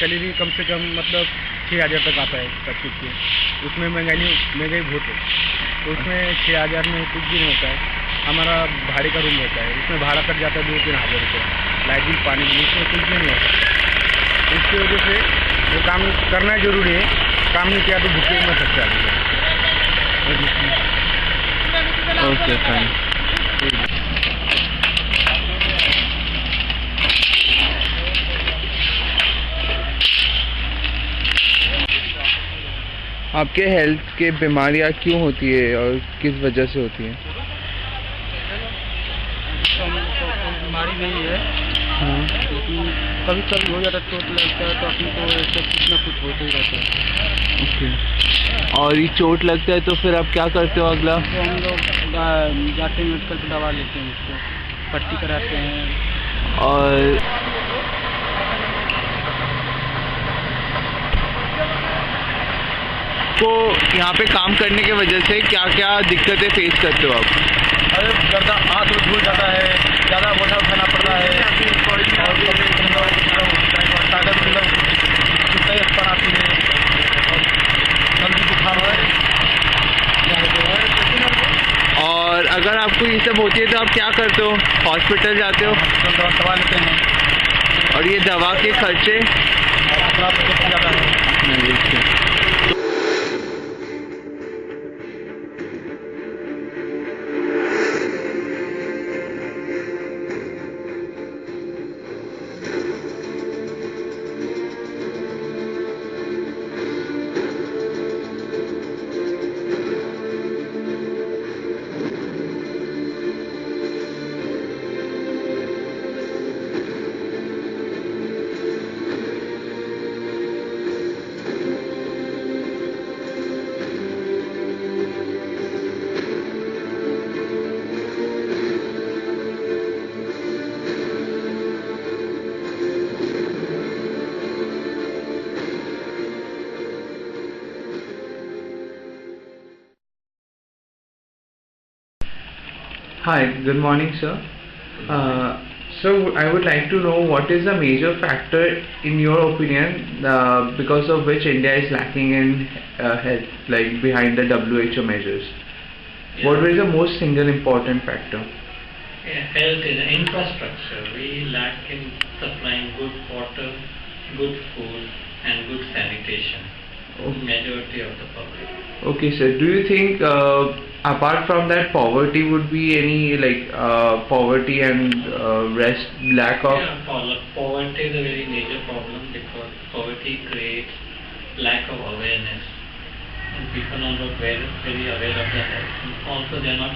Salary कम से कम मतलब 6,000 तक आता है सब कुछ के। उसमें महंगाई बहुत है, तो उसमें 6,000 में कुछ भी नहीं होता है। हमारा भाड़े का रूम होता है, उसमें भाड़ा तक जाता है 2-3 हज़ार रुपये, लाइट बिल, पानी बिल, उसमें कुछ भी नहीं होता। इसकी वजह से वो काम करना जरूरी है, काम नहीं किया तो भूखे मर सकते आदमी। Okay fine. आपके हेल्थ के बीमारियां क्यों होती है और किस वजह से होती है? बीमारी नहीं है, हाँ, लेकिन कभी कभी हो जाता है, चोट लगता है तो अपने को ऐसे कुछ ना कुछ होते ही रहता है। ओके। और ये चोट लगता है तो फिर आप क्या करते हो अगला? तो हम लोग जाते हैं मेडिकल पर, दवा लेते हैं, उसको पट्टी कराते हैं। और को यहाँ पे काम करने के वजह से क्या क्या दिक्कतें फेस करते हो आप? अरे गर्दा हाथ में धुल जाता है, ज़्यादा बोझा उठाना पड़ता है, ताकत पर आती है, जल्दी बुखार है। और अगर आपको ये सब होती है तो आप क्या करते हो? हॉस्पिटल जाते हो? दवा लेते हैं। और ये दवा के खर्चे? ज़्यादा है। Hi, good morning, sir. So I would like to know what is the major factor in your opinion because of which India is lacking in health, like behind the WHO measures. Yeah. What is the most single important factor? Yeah, health is infrastructure. We lack in supplying good water, good food, and good sanitation to majority of the public. Okay, sir. Do you think apart from that, poverty would be any like poverty and lack of? Yeah, poverty is a very major problem because poverty creates lack of awareness. And people are not very aware of their health. And also, they are not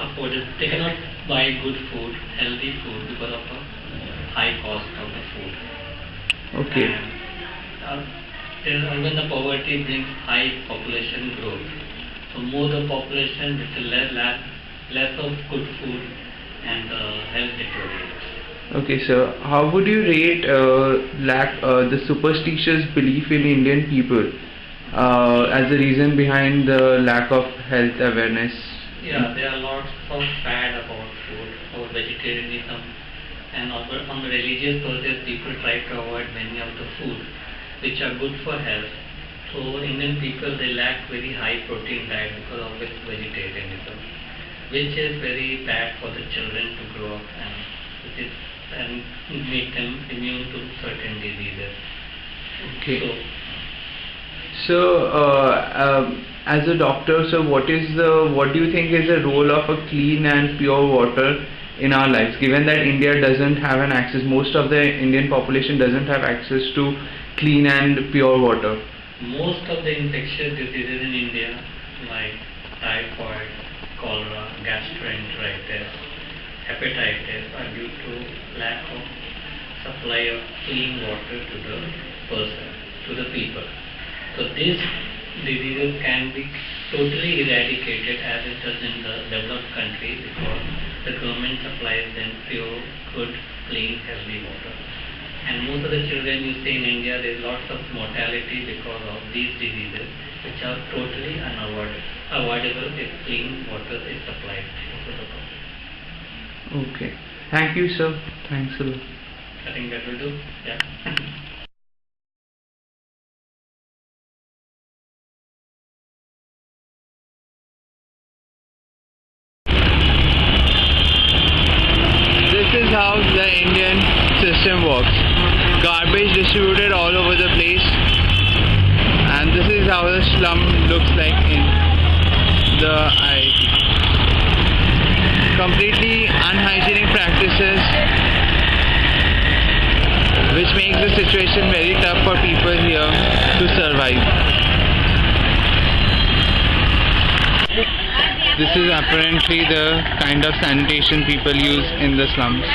afforded. They cannot buy good food, healthy food because of the high cost of the food. Okay. And even the poverty brings high population growth. So more the population, with less of good food, and health deteriorates. Okay, sir. How would you rate the superstitious belief in Indian people as the reason behind the lack of health awareness? Yeah, there are lots of fad about food, about vegetarianism, and on the religious purposes, people try to avoid many of the food which are good for health. So Indian people, they lack very high protein diet because of this vegetarianism, which is very bad for the children to grow up and make them immune to certain diseases. Okay. So, as a doctor, so what do you think is the role of a clean and pure water in our lives? Given that India doesn't have an access, most of the Indian population doesn't have access to clean and pure water. Most of the infectious diseases in India, like typhoid, cholera, gastroenteritis, hepatitis, are due to lack of supply of clean water to the person, to the people. So these diseases can be totally eradicated as it does in the developed countries because the government supplies them pure, good, clean, healthy water. And most of the children you see in India, there is lots of mortality because of these diseases, which are totally avoidable if clean water is supplied to the public. Okay. Thank you, sir. Thanks a lot. I think that will do. Yeah. This is how the Indian system works. Garbage distributed all over the place, and this is how the slum looks like in the IIT. Completely unhygienic practices, which makes the situation very tough for people here to survive. This is apparently the kind of sanitation people use in the slums.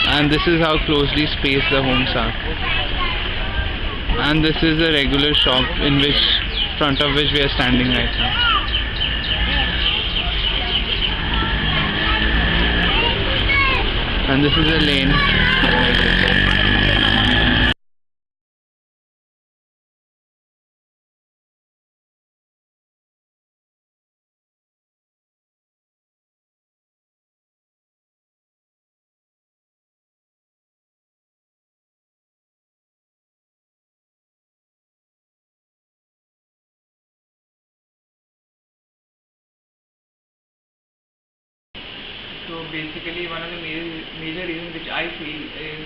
And this is how closely spaced the homes are. And this is a regular shop in front of which we are standing right now. And this is a lane. So basically, one of the major reasons which I feel is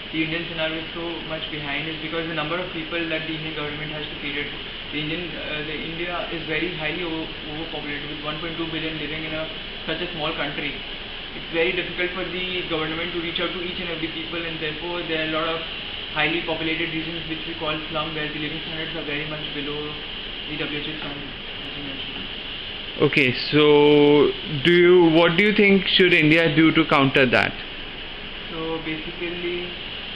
the Indian scenario is so much behind is because the number of people that the Indian government has to cater to. The India is very highly overpopulated with 1.2 billion living in such a small country. It's very difficult for the government to reach out to each and every people, and therefore there are a lot of highly populated regions which we call slum, where the living standards are very much below the WHO standards, as you mentioned. Okay, so what do you think should India do to counter that? So basically,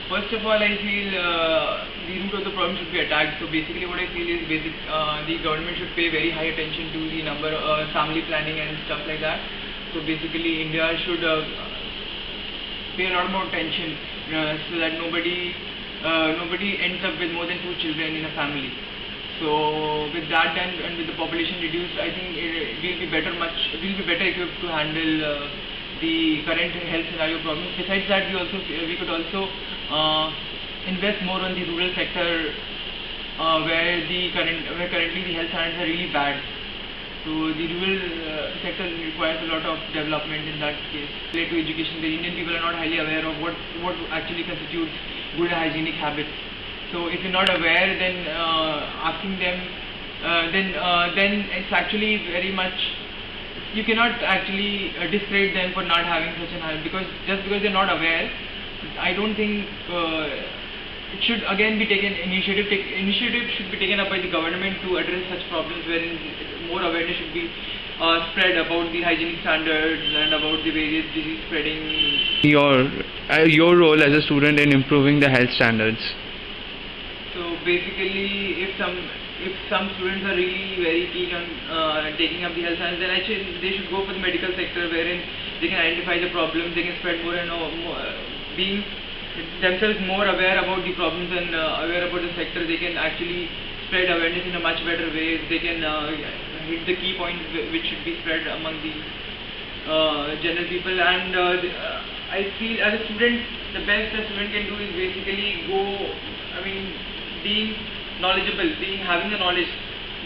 first of all, I feel the root of the problem should be attacked. So basically, what I feel is the government should pay very high attention to the family planning and stuff like that. So basically, India should pay a lot more attention so that nobody ends up with more than 2 children in a family. So with that done and with the population reduced, I think it will be better equipped to handle the current health scenario problems. Besides that, we could also invest more on the rural sector, where currently the health standards are really bad. So the rural sector requires a lot of development in that case. Related to education, the Indian people are not highly aware of what actually constitutes good hygienic habits. So if you're not aware, then asking them, then it's actually very much, you cannot actually discredit them for not having such an habit, because just because they're not aware, I don't think it should again be taken initiative should be taken up by the government to address such problems, wherein more awareness should be spread about the hygienic standards and about the various disease spreading. Your role as a student in improving the health standards. So basically, if some students are really very keen on taking up the health science, then actually they should go for the medical sector, wherein they can identify the problems, they can spread more and more, being themselves more aware about the problems and aware about the sector. They can actually spread awareness in a much better way. They can hit the key points which should be spread among the general people. And I feel as a student, the best a student can do is basically being knowledgeable, having the knowledge.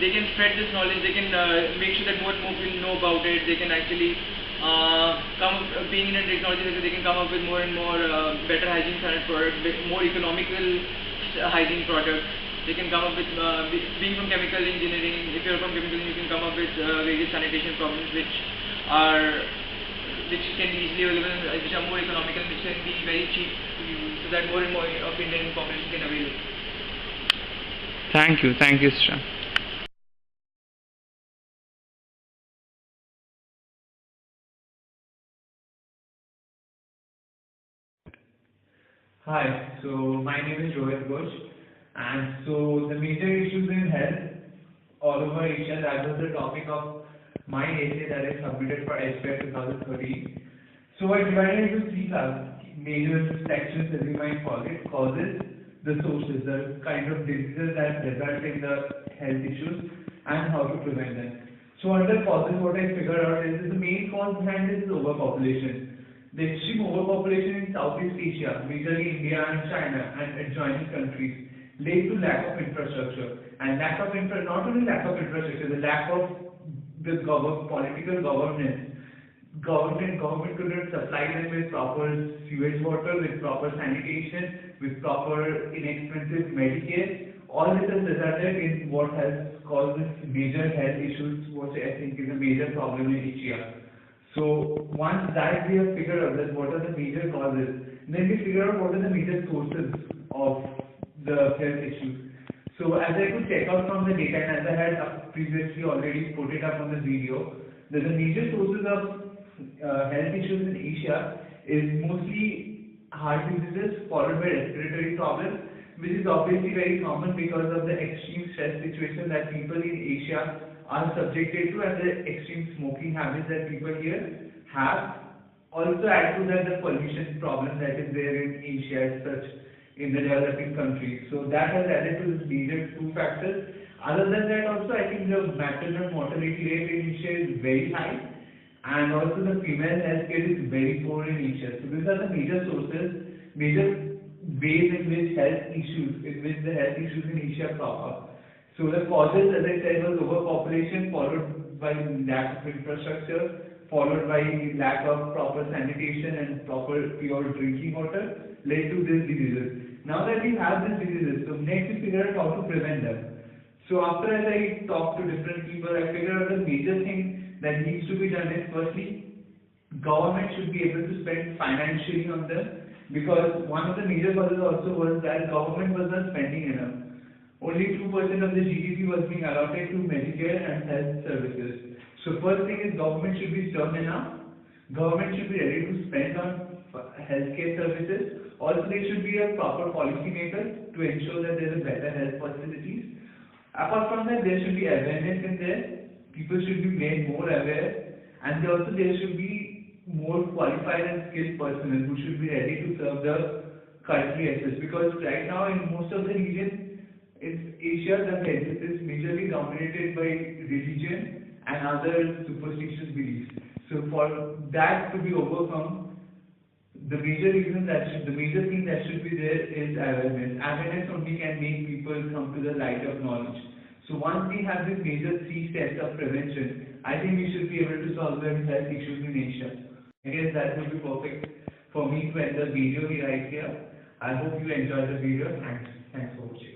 They can spread this knowledge, they can make sure that more and more people know about it. They can actually being in a technology sector, they can come up with more and more better hygiene standard products, more economical hygiene products. They can come up with, being from chemical engineering, if you're from chemical engineering, you can come up with various sanitation problems which can be easily available, which are more economical, which can be very cheap to use, so that more and more of Indian population can avail it. Thank you, Sri. Hi, so my name is Rohit Ghosh, and so the major issues in health all over Asia, that was the topic of my essay that I submitted for SPF 2013. So I divided into 3 major sections, as you might call it: causes, the sources, the kind of diseases that result in the health issues, and how to prevent them. So under causes, what I figured out is the main cause behind this is overpopulation. The extreme overpopulation in Southeast Asia, majorly India and China and adjoining countries, led to lack of infrastructure. And not only lack of infrastructure, the lack of the political governance. Government could not supply them with proper sewage water, with proper sanitation, with proper inexpensive Medicare. All this has resulted in what has caused this major health issues, which I think is a major problem in Asia. So once that we have figured out that what are the major causes, then we figure out what are the major sources of the health issues. So as I could check out from the data, and as I had previously already put it up on the video, the major sources of health issues in Asia is mostly heart diseases followed by respiratory problems, which is obviously very common because of the extreme stress situation that people in Asia are subjected to and the extreme smoking habits that people here have. Also add to that the pollution problem that is there in Asia as such in the developing countries. So that has added to this major two factors. Other than that also I think the maternal mortality rate in Asia is very high and also the female healthcare is very poor in Asia. So these are the major sources, major ways in which the health issues in Asia crop up. So the causes, as I said, was overpopulation followed by lack of infrastructure, followed by lack of proper sanitation and proper pure drinking water, led to these diseases. Now that we have these diseases, so next we figure out how to prevent them. So after as I talked to different people, I figured out the major thing that needs to be done is firstly, government should be able to spend financially on them, because one of the major causes also was that government was not spending enough. Only 2% of the GDP was being allotted to Medicare and health services. So first thing is government should be stern enough. Government should be ready to spend on healthcare services. Also there should be a proper policy maker to ensure that there is better health facilities. Apart from that, there should be awareness in there. People should be made more aware, and also there should be more qualified and skilled personnel who should be ready to serve the country as such. Because right now in most of the region, in Asia, the health is majorly dominated by religion and other superstitious beliefs. So for that to be overcome, the major thing that should be there is awareness. Awareness only can make people come to the light of knowledge. So once we have these major 3 steps of prevention, I think we should be able to solve the health issues in Asia. I guess that would be perfect for me to end the video right here. I hope you enjoyed the video. Thanks for watching.